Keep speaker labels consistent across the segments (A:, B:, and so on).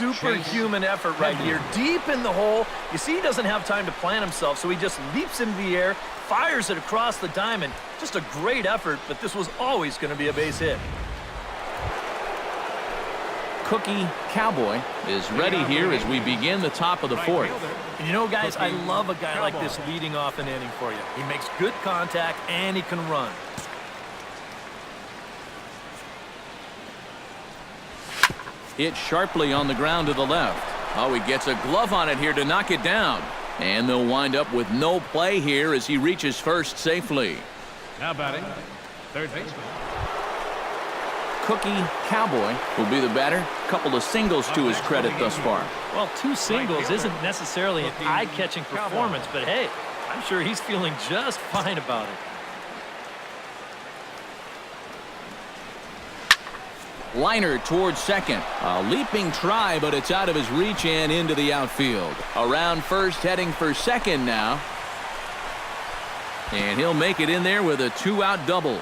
A: superhuman effort right here, deep in the hole. You see, he doesn't have time to plant himself, so he just leaps into the air, fires it across the diamond. Just a great effort, but this was always going to be a base hit.
B: Cookie Cowboy is ready here as we begin the top of the fourth.
A: And you know, guys, I love a guy like this leading off an inning for you. He makes good contact, and he can run.
B: Hit sharply on the ground to the left. Oh, he gets a glove on it here to knock it down. And they'll wind up with no play here as he reaches first safely.
C: Now batting, third baseman.
B: Cookie Cowboy will be the batter. Couple of singles to his credit thus far.
A: Well, 2 singles isn't necessarily an eye-catching performance, but hey, I'm sure he's feeling just fine about it.
B: Liner towards second. A leaping try, but it's out of his reach and into the outfield. Around first, heading for second now. And he'll make it in there with a 2-out double.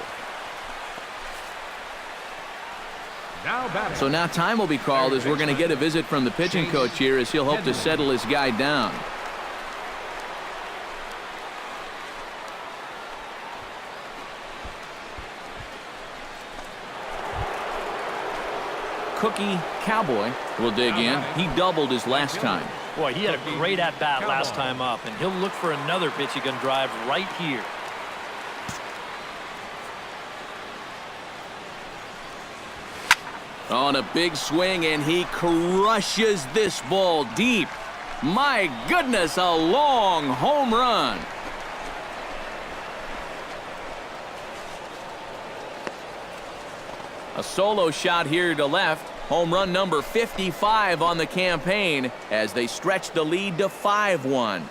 B: So now time will be called as we're going to get a visit from the pitching coach here as he'll hope to settle his guy down. Cookie Cowboy will dig in. He doubled his last time.
A: Boy, he had a great at-bat last time up, and he'll look for another pitch he can drive right here.
B: On a big swing, and he crushes this ball deep. My goodness, a long home run. A solo shot here to left. Home run number 55 on the campaign as they stretch the lead to 5-1.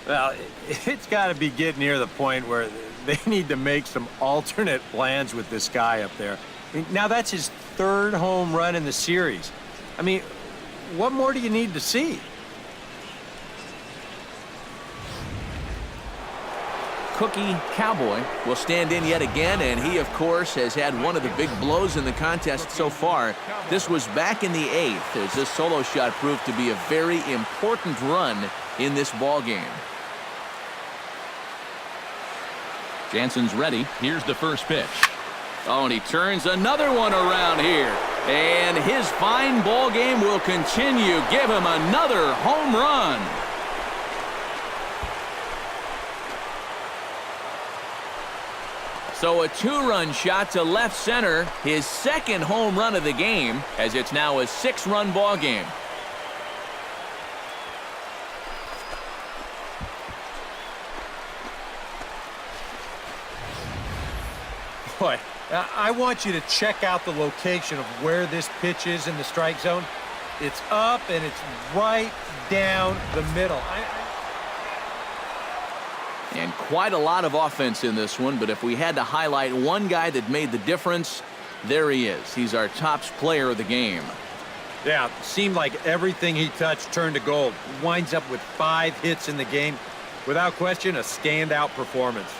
D: Well, it's got to be getting near the point where they need to make some alternate plans with this guy up there. I mean, now, that's his 3rd home run in the series. I mean, what more do you need to see?
B: Cookie Cowboy will stand in yet again, and he, of course, has had one of the big blows in the contest so far. This was back in the 8th as this solo shot proved to be a very important run in this ball game. Jansen's ready. Here's the first pitch. Oh, and he turns another one around here. And his fine ball game will continue. Give him another home run. So a 2-run shot to left center, his 2nd home run of the game, as it's now a 6-run ball game.
D: Boy, I want you to check out the location of where this pitch is in the strike zone. It's up, and it's right down the middle.
B: And quite a lot of offense in this one, but if we had to highlight one guy that made the difference, there he is. He's our top player of the game.
D: Yeah, seemed like everything he touched turned to gold. Winds up with 5 hits in the game. Without question, a standout performance.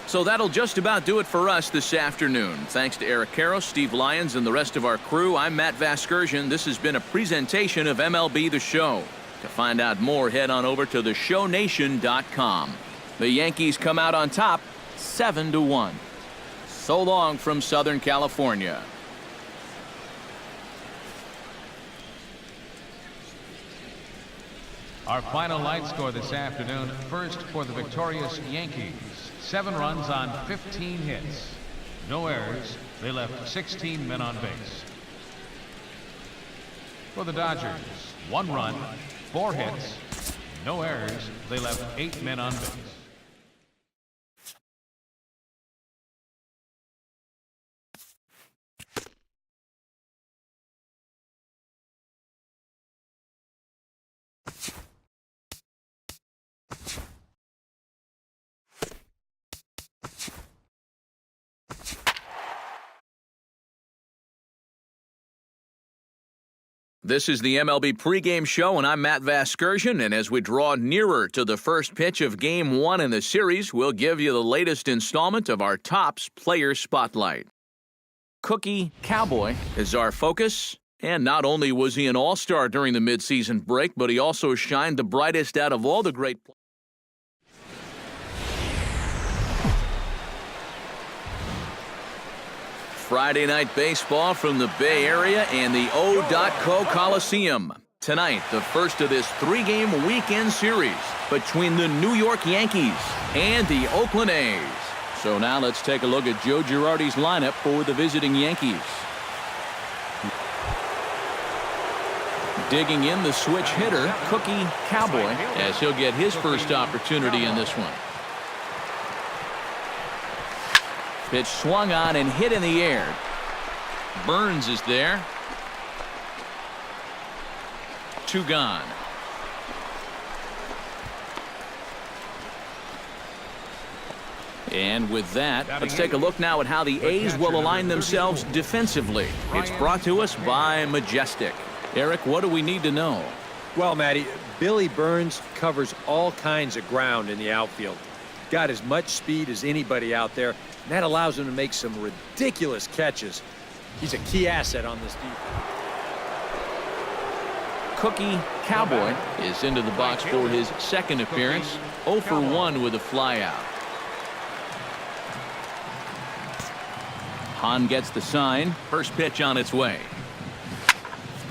B: So that'll just about do it for us this afternoon. Thanks to Eric Karros, Steve Lyons, and the rest of our crew, I'm Matt Vasgersian. This has been a presentation of MLB The Show. To find out more, head on over to theshownation.com. The Yankees come out on top 7-1. So long from Southern California.
C: Our final light score this afternoon. First for the victorious Yankees. 7 runs on 15 hits. No errors. They left 16 men on base. For the Dodgers, 1 run, 4 hits, no errors. They left 8 men on base.
B: This is the MLB pregame show, and I'm Matt Vasgersian. And as we draw nearer to the first pitch of Game 1 in the series, we'll give you the latest installment of our Topps Player Spotlight. Cookie Cowboy is our focus. And not only was he an all-star during the midseason break, but he also shined the brightest out of all the great players. Friday night baseball from the Bay Area and the O.Co Coliseum. Tonight, the first of this three-game weekend series between the New York Yankees and the Oakland A's. So now let's take a look at Joe Girardi's lineup for the visiting Yankees. Digging in the switch hitter, Cookie Cowboy, as he'll get his first opportunity in this one. Pitch swung on and hit in the air. Burns is there. 2 gone. And with that, let's take a look now at how the A's will align themselves defensively. It's brought to us by Majestic. Eric, what do we need to know?
D: Well, Matty, Billy Burns covers all kinds of ground in the outfield. Got as much speed as anybody out there, and that allows him to make some ridiculous catches. He's a key asset on this defense.
B: Cookie Cowboy is into the box for his second appearance. 0 for 1 with a flyout. Hahn gets the sign. First pitch on its way.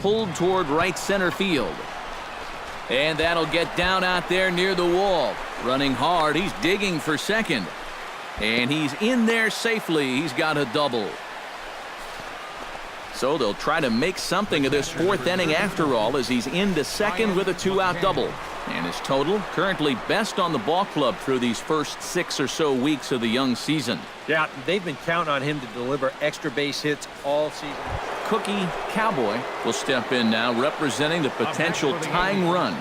B: Pulled toward right center field. And that'll get down out there near the wall. Running hard, he's digging for second. And he's in there safely. He's got a double. So they'll try to make something of this fourth inning after all, as he's into second with a 2-out double. And his total currently best on the ball club through these first 6 or so weeks of the young season.
D: Yeah, they've been counting on him to deliver extra base hits all season.
B: Cookie Cowboy will step in now, representing the potential tying run.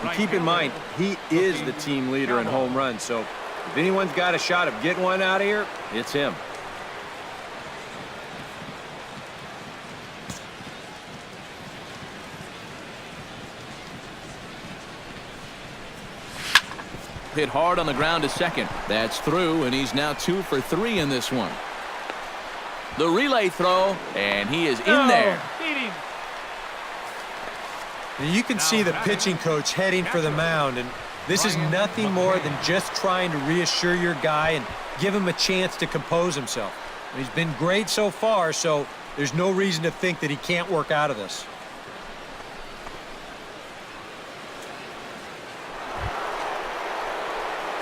D: And keep in mind, he is the team leader in home runs, so if anyone's got a shot of getting one out of here, it's him.
B: Hit hard on the ground to second. That's through, and he's now 2 for 3 in this one. The relay throw, and he is in there.
D: You can see the pitching coach heading for the mound, and this is nothing more than just trying to reassure your guy and give him a chance to compose himself. He's been great so far, so there's no reason to think that he can't work out of this.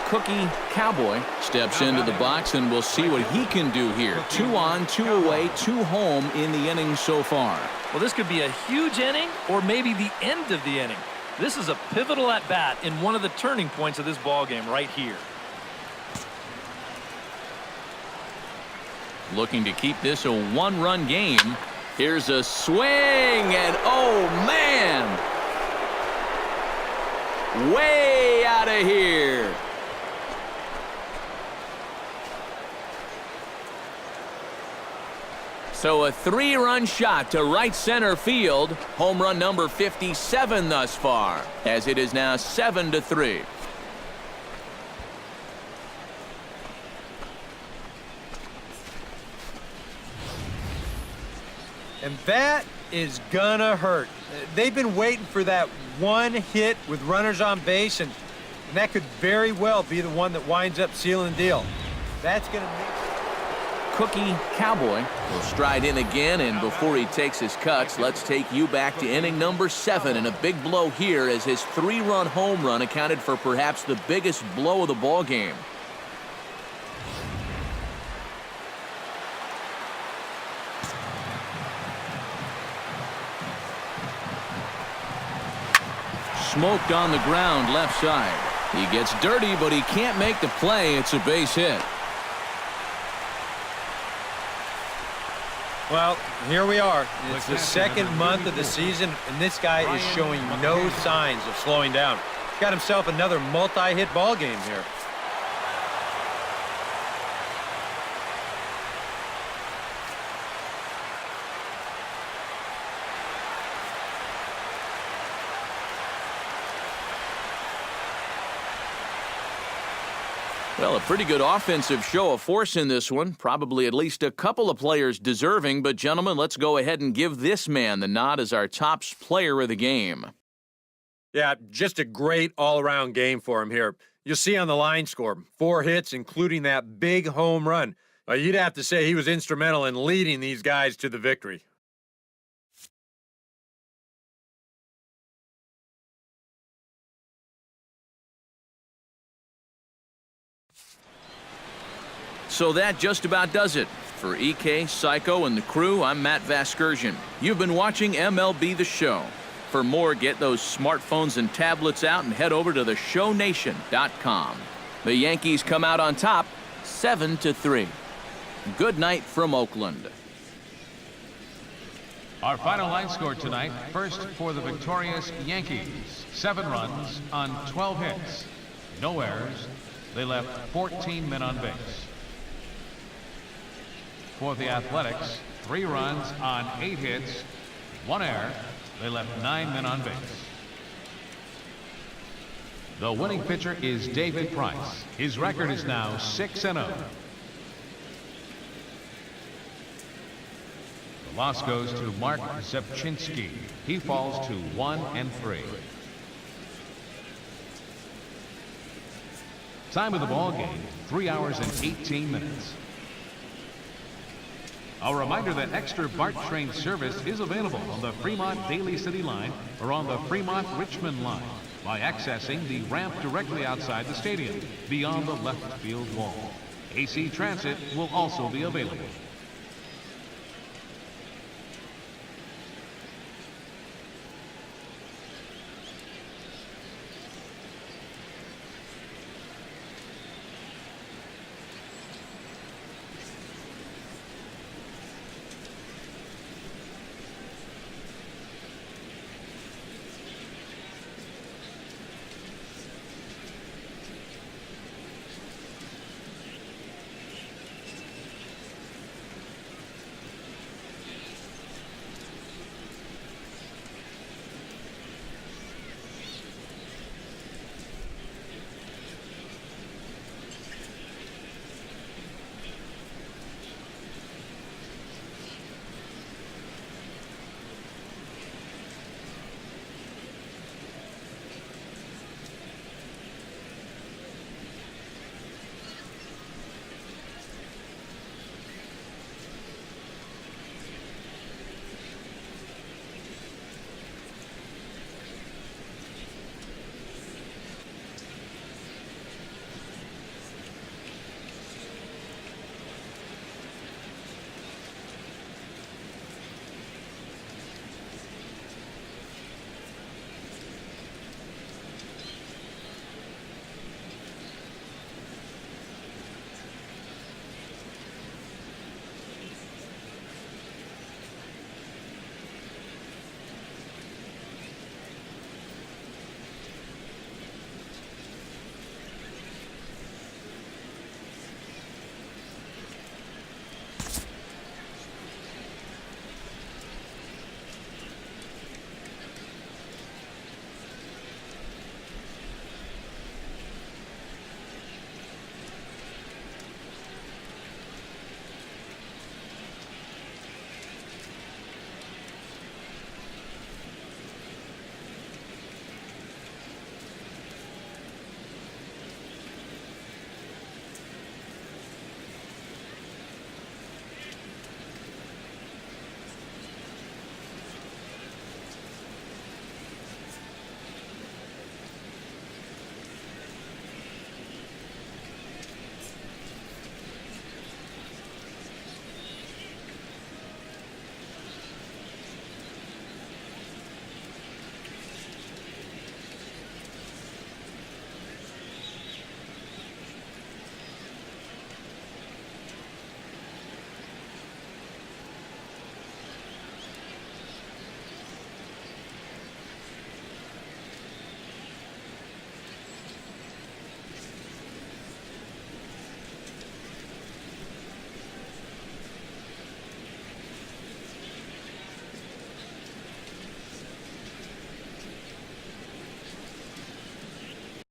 B: Cookie Cowboy steps into the box, and we'll see what he can do here. 2 on, 2 away, 2 home in the inning so far.
A: Well, this could be a huge inning or maybe the end of the inning. This is a pivotal at-bat in one of the turning points of this ball game right here.
B: Looking to keep this a 1-run game. Here's a swing, and oh, man! Way out of here. So a 3-run shot to right center field. Home run number 57 thus far, as it is now 7-3.
D: And that is gonna hurt. They've been waiting for that one hit with runners on base, and that could very well be the one that winds up sealing the deal. That's gonna make...
B: Cookie Cowboy will stride in again, and before he takes his cuts, let's take you back to inning number 7, and a big blow here as his 3-run home run accounted for perhaps the biggest blow of the ball game. Smoked on the ground left side. He gets dirty, but he can't make the play. It's a base hit.
D: Well, here we are. It's the second month of the season, and this guy is showing no signs of slowing down. He's got himself another multi-hit ball game here.
B: Well, a pretty good offensive show of force in this one. Probably at least a couple of players deserving. But, gentlemen, let's go ahead and give this man the nod as our top player of the game.
D: Yeah, just a great all-around game for him here. You'll see on the line score, 4 hits, including that big home run. You'd have to say he was instrumental in leading these guys to the victory.
B: So that just about does it. For EK, Psycho, and the crew, I'm Matt Vasgersian. You've been watching MLB The Show. For more, get those smartphones and tablets out and head over to theshownation.com. The Yankees come out on top, 7-3. Good night from Oakland.
C: Our final line score tonight, first for the victorious Yankees, 7 runs on 12 hits. No errors. They left 14 men on base. For the Athletics, 3 runs on 8 hits, 1 error. They left 9 men on base. The winning pitcher is David Price. His record is now 6-0. The loss goes to Mark Zepchinski. He falls to 1-3. Time of the ball game, 3 hours and 18 minutes. A reminder that extra BART train service is available on the Fremont Daly City line or on the Fremont Richmond line by accessing the ramp directly outside the stadium beyond the left field wall. AC Transit will also be available.